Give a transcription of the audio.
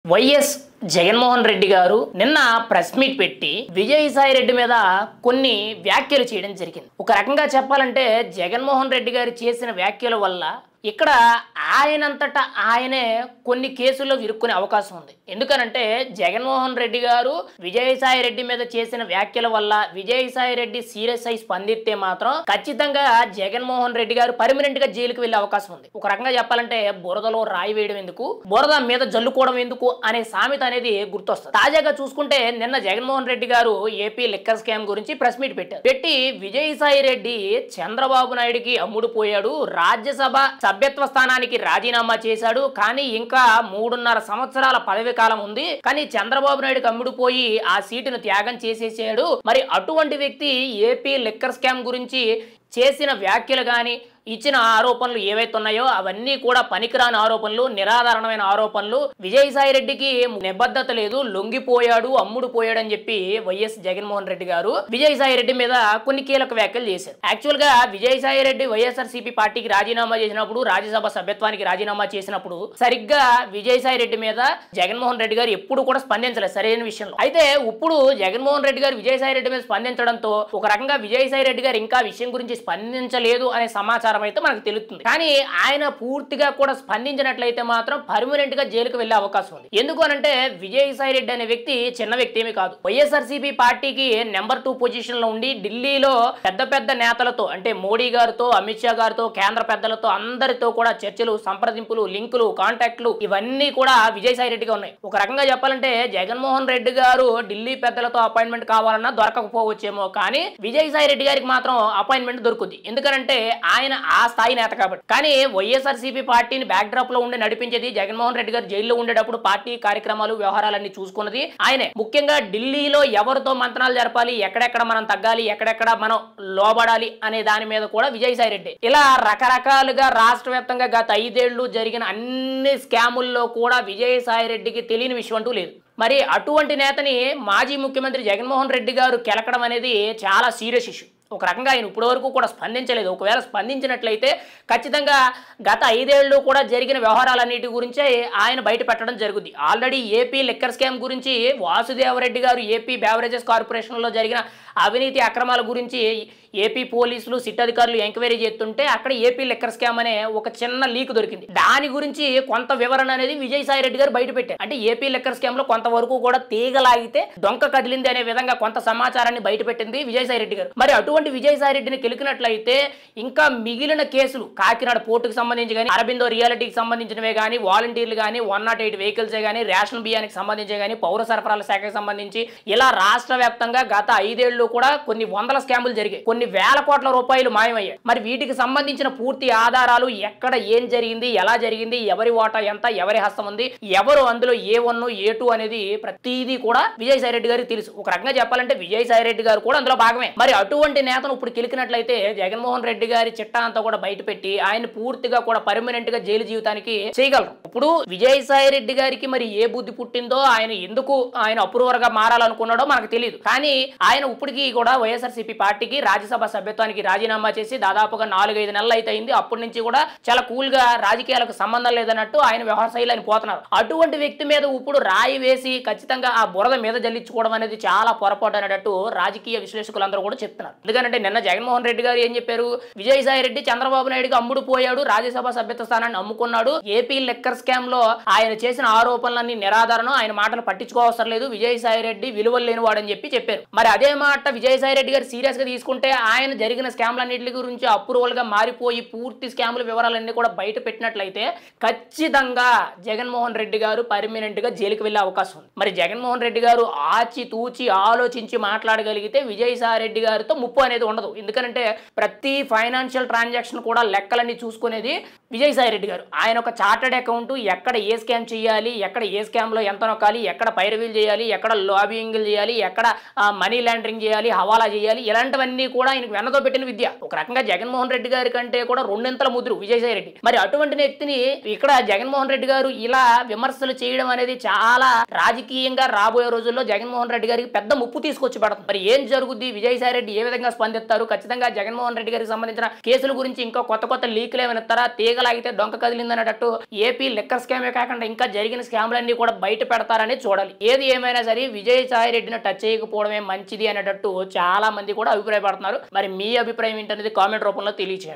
YS Jaganmohan Reddy గారు నిన్న press meet పెట్టి విజయసాయి రెడ్డి మీద కొన్ని వ్యాఖ్యలు చేయడం జరిగింది. ఒక రకంగా చెప్పాలంటే జగన్మోహన్ రెడ్డి గారు చేసిన వ్యాఖ్యల వల్ల ఇక్కడ ఆయనంతటా ఆయనే కొన్ని కేసుల్లో ఇరుక్కునే అవకాశం ఉంది. ఎందుకనంటే జగన్మోహన్ రెడ్డి గారు విజయసాయి రెడ్డి మీద చేసిన వ్యాఖ్యల వల్ల విజయసాయి రెడ్డి సీరియస్ అయి స్పందిస్తే మాత్రం ఖచ్చితంగా జగన్మోహన్ రెడ్డి గారు పర్మనెంట్ గా జైలుకి వెళ్లే అవకాశం ఉంది. ఒక రకంగా చెప్పాలంటే బురదలో రాయి వేయడం ఎందుకు, బురద మీద జల్లుకోవడం ఎందుకు అనే సామెత అనేది గుర్తొస్తుంది. తాజాగా చూసుకుంటే నిన్న జగన్మోహన్ రెడ్డి గారు ఏపీ లిక్కర్ స్కామ్ గురించి ప్రెస్ మీట్ పెట్టారు. పెట్టి విజయసాయి రెడ్డి చంద్రబాబు నాయుడుకి అమ్ముడు పోయాడు, రాజ్యసభ సభ్యత్వ స్థానానికి రాజీనామా చేశాడు, కానీ ఇంకా 3.5 సంవత్సరాల పదవి కాలం ఉంది, కానీ చంద్రబాబు నాయుడుకి అమ్ముడుపోయి ఆ సీటును త్యాగం చేసేసాడు. మరి అటువంటి వ్యక్తి ఏపీ లిక్కర్ స్కామ్ గురించి చేసిన వ్యాఖ్యలు కానీ ఇచ్చిన ఆరోపణలు ఏవైతే ఉన్నాయో అవన్నీ కూడా పనికిరాని ఆరోపణలు, నిరాధారణమైన ఆరోపణలు. విజయసాయి రెడ్డికి నిబద్ధత లేదు, లొంగిపోయాడు, అమ్ముడు పోయాడు అని చెప్పి వైఎస్ జగన్మోహన్ రెడ్డి గారు విజయసాయి రెడ్డి మీద కొన్ని కీలక వ్యాఖ్యలు చేశారు. యాక్చువల్ గా విజయసాయి రెడ్డి వైఎస్ఆర్సీపీ పార్టీకి రాజీనామా చేసినప్పుడు, రాజ్యసభ సభ్యత్వానికి రాజీనామా చేసినప్పుడు సరిగ్గా విజయసాయి రెడ్డి మీద జగన్మోహన్ రెడ్డి గారు ఎప్పుడు కూడా స్పందించలేదు సరైన విషయంలో. అయితే ఇప్పుడు జగన్మోహన్ రెడ్డి గారు విజయసాయి రెడ్డి మీద స్పందించడంతో ఒక రకంగా విజయసాయి రెడ్డి గారు ఇంకా విషయం గురించి స్పందించలేదు అనే సమాచారం అయితే మనకు తెలుస్తుంది. కానీ ఆయన పూర్తిగా కూడా స్పందించినట్లయితే మాత్రం పర్మనెంట్ గా జైలుకు వెళ్లే అవకాశం ఉంది. ఎందుకు అనంటే విజయసాయి రెడ్డి అనే వ్యక్తి చిన్న వ్యక్తి ఏమీ కాదు. వైఎస్ఆర్సీపీ పార్టీకి నెంబర్ 2 పొజిషన్ లో ఉండి ఢిల్లీలో పెద్ద పెద్ద నేతలతో అంటే మోడీ గారితో, అమిత్ షా గారితో, కేంద్ర పెద్దలతో అందరితో కూడా చర్చలు, సంప్రదింపులు, లింకులు, కాంటాక్ట్లు ఇవన్నీ కూడా విజయసాయి రెడ్డిగా ఉన్నాయి. ఒక రకంగా చెప్పాలంటే జగన్మోహన్ రెడ్డి గారు ఢిల్లీ పెద్దలతో అపాయింట్మెంట్ కావాలన్నా దొరకకపోవచ్చేమో, కానీ విజయసాయి రెడ్డి గారికి మాత్రం అపాయింట్మెంట్ దొరుకుద్ది. ఎందుకంటే ఆయన ఆ స్థాయి నేత కాబట్టి. కానీ వైఎస్ఆర్సీపీ పార్టీని బ్యాక్ డ్రాప్ లో ఉండి నడిపించేది జగన్మోహన్ రెడ్డి గారు జైల్లో ఉండేటప్పుడు పార్టీ కార్యక్రమాలు, వ్యవహారాలన్నీ చూసుకున్నది ఆయనే. ముఖ్యంగా ఢిల్లీలో ఎవరితో మంత్రాలు జరపాలి, ఎక్కడెక్కడ మనం తగ్గాలి, ఎక్కడెక్కడ మనం లోబడాలి అనే దాని మీద కూడా విజయసాయి రెడ్డి. ఇలా రకరకాలుగా రాష్ట్ర వ్యాప్తంగా గత 5 ఏళ్లు జరిగిన అన్ని స్కాముల్లో కూడా విజయసాయి రెడ్డికి తెలియని విషయం అంటూ లేదు. మరి అటువంటి నేతని మాజీ ముఖ్యమంత్రి జగన్మోహన్ రెడ్డి గారు కెలకడం అనేది చాలా సీరియస్ ఇష్యూ. ఒక రకంగా ఆయన ఇప్పటి వరకు కూడా స్పందించలేదు. ఒకవేళ స్పందించినట్లయితే ఖచ్చితంగా గత 5 ఏళ్ళు కూడా జరిగిన వ్యవహారాలన్నిటి గురించే ఆయన బయట పెట్టడం జరుగుద్ది. ఆల్రెడీ ఏపీ లిక్కర్ స్కామ్ గురించి వాసుదేవరెడ్డి గారు ఏపీ బెవరేజెస్ కార్పొరేషన్లో జరిగిన అవినీతి అక్రమాల గురించి ఏపీ పోలీసులు, సిట్ అధికారులు ఎంక్వైరీ చేస్తుంటే అక్కడ ఏపీ లిక్కర్ స్కామ్ అనే ఒక చిన్న లీక్ దొరికింది. దాని గురించి కొంత వివరణ అనేది విజయసాయి రెడ్డి గారు బయట పెట్టారు. అంటే ఏపీ లిక్కర్ స్కామ్ లో కొంతవరకు కూడా తీగలాగితే డొంక కదిలింది అనే విధంగా కొంత సమాచారాన్ని బయట పెట్టింది విజయసాయి రెడ్డి గారు. మరి అటువంటి విజయసాయి రెడ్డిని కెలికినట్లయితే ఇంకా మిగిలిన కేసులు కాకినాడ పోర్టుకు సంబంధించి కానీ, అరబిందో రియాలిటీకి సంబంధించినవే కానీ, వాలంటీర్లు కానీ, 108 వెహికల్స్ కానీ, రేషన్ బియ్యానికి సంబంధించి కానీ, పౌర సరఫరాల శాఖకు సంబంధించి ఇలా రాష్ట్ర వ్యాప్తంగా గత 5 ఏళ్ళు కూడా కొన్ని వందల స్కాములు జరిగాయి, కొన్ని వేల కోట్ల రూపాయలు మాయమయ్యాయి. మరి వీటికి సంబంధించిన పూర్తి ఆధారాలు, ఎక్కడ ఏం జరిగింది, ఎలా జరిగింది, ఎవరి వాటా ఎంత, ఎవరి హస్తం ఉంది, ఎవరు అందులో A1 A2 అనేది ప్రతిదీ కూడా విజయసాయి రెడ్డి గారికి తెలుసు. ఒక రకంగా చెప్పాలంటే విజయసాయి రెడ్డి గారు కూడా అందులో భాగమే. మరి అటువంటి నేతను ఇప్పుడు కెలికినట్లయితే జగన్మోహన్ రెడ్డి గారి చిట్టా అంతా కూడా బయట పెట్టి ఆయన పూర్తిగా కూడా పర్మనెంట్ గా జైలు జీవితానికి చేయగలరు. ఇప్పుడు విజయసాయి రెడ్డి గారికి మరి ఏ బుద్ధి పుట్టిందో, ఆయన ఎందుకు ఆయన అప్రూవర్ గా మారాలనుకున్నాడో మనకు తెలియదు. కానీ ఆయన ఇప్పటికీ కూడా వైఎస్ఆర్సీపీ పార్టీకి రాజ్యసభ సభ్యత్వానికి రాజీనామా చేసి దాదాపుగా 4-5 నెలలు అయితే అయింది. అప్పటి నుంచి కూడా చాలా కూల్ గా రాజకీయాలకు సంబంధం లేదన్నట్టు ఆయన వ్యవహార శైలి ఆయన పోతున్నారు. అటువంటి వ్యక్తి మీద ఇప్పుడు రాయి వేసి ఖచ్చితంగా ఆ బురద మీద జల్లించుకోవడం అనేది చాలా పొరపాటు అనేటట్టు రాజకీయ విశ్లేషకులందరూ కూడా చెప్తున్నారు. ఎందుకంటే నిన్న జగన్మోహన్ రెడ్డి గారు ఏం చెప్పారు, విజయసాయి రెడ్డి చంద్రబాబు నాయుడుకి అమ్ముడు పోయాడు, రాజ్యసభ సభ్యత్వ స్థానాన్ని అమ్ముకున్నాడు, ఏపీ లిక్కర్ స్కామ్ లో ఆయన చేసిన ఆరోపణలన్నీ నిరాధారణం, ఆయన మాటలు పట్టించుకోవసరం లేదు, విజయసాయి రెడ్డి విలువలు లేనివాడని చెప్పారు. మరి అదే మాట విజయసాయి రెడ్డి గారు సీరియస్ గా తీసుకుంటే ఆయన జరిగిన స్కామ్లన్నింటి గురించి అప్రూవల్ గా మారిపోయి పూర్తి స్కాముల వివరాలన్నీ కూడా బయట పెట్టినట్లయితే ఖచ్చితంగా జగన్మోహన్ రెడ్డి గారు పర్మనెంట్ గా జైలుకి వెళ్లే అవకాశం ఉంది. మరి జగన్మోహన్ రెడ్డి గారు ఆచి తూచి ఆలోచించి మాట్లాడగలిగితే విజయసాయి రెడ్డి గారితో ముప్పు అనేది ఉండదు. ఎందుకంటే ప్రతి ఫైనాన్షియల్ ట్రాన్సాక్షన్ కూడా లెక్కలన్నీ చూసుకునేది విజయసాయి రెడ్డి గారు. ఆయన ఒక చార్టెడ్ అకౌంట్, ఎక్కడ ఏ స్కామ్ చేయాలి, ఎక్కడ ఏ స్కామ్ లో ఎంత నొక్కాలి, ఎక్కడ పైరవీలు చేయాలి, ఎక్కడ లాబింగ్ చేయాలి, ఎక్కడ మనీ లాండరింగ్ చేయాలి, హవాలా చేయాలి, ఇలాంటివన్నీ కూడా కూడా ఆయనకు వెన్నతో పెట్టిన విద్య. ఒక రకంగా జగన్మోహన్ రెడ్డి గారి కంటే కూడా రెండింతల ముదురు విజయసాయి రెడ్డి. మరి అటువంటి వ్యక్తిని ఇక్కడ జగన్మోహన్ రెడ్డి గారు ఇలా విమర్శలు చేయడం అనేది చాలా రాజకీయంగా రాబోయే రోజుల్లో జగన్మోహన్ రెడ్డి గారికి పెద్ద ముప్పు తీసుకొచ్చి పడుతుంది. మరి ఏం జరుగుద్ది, విజయసాయి రెడ్డి ఏ విధంగా స్పందిస్తారు, ఖచ్చితంగా జగన్మోహన్ రెడ్డి గారికి సంబంధించిన కేసుల గురించి ఇంకా కొత్త లీకులు ఏమైనా ఇస్తారా, తీగలాగితే డొంక కదిలిందనేటట్టు ఏపీ లిక్కర్ స్కామే కాకుండా ఇంకా జరిగిన స్కామ్లన్నీ కూడా బయట పెడతారని చూడాలి. ఏది ఏమైనా సరే విజయసాయి రెడ్డిని టచ్ చేయకపోవడమే మంచిది అనేటట్టు చాలా మంది కూడా అభిప్రాయపడుతున్నారు. మరి మీ అభిప్రాయం ఏంటనేది కామెంట్ రూపంలో తెలియజేయండి.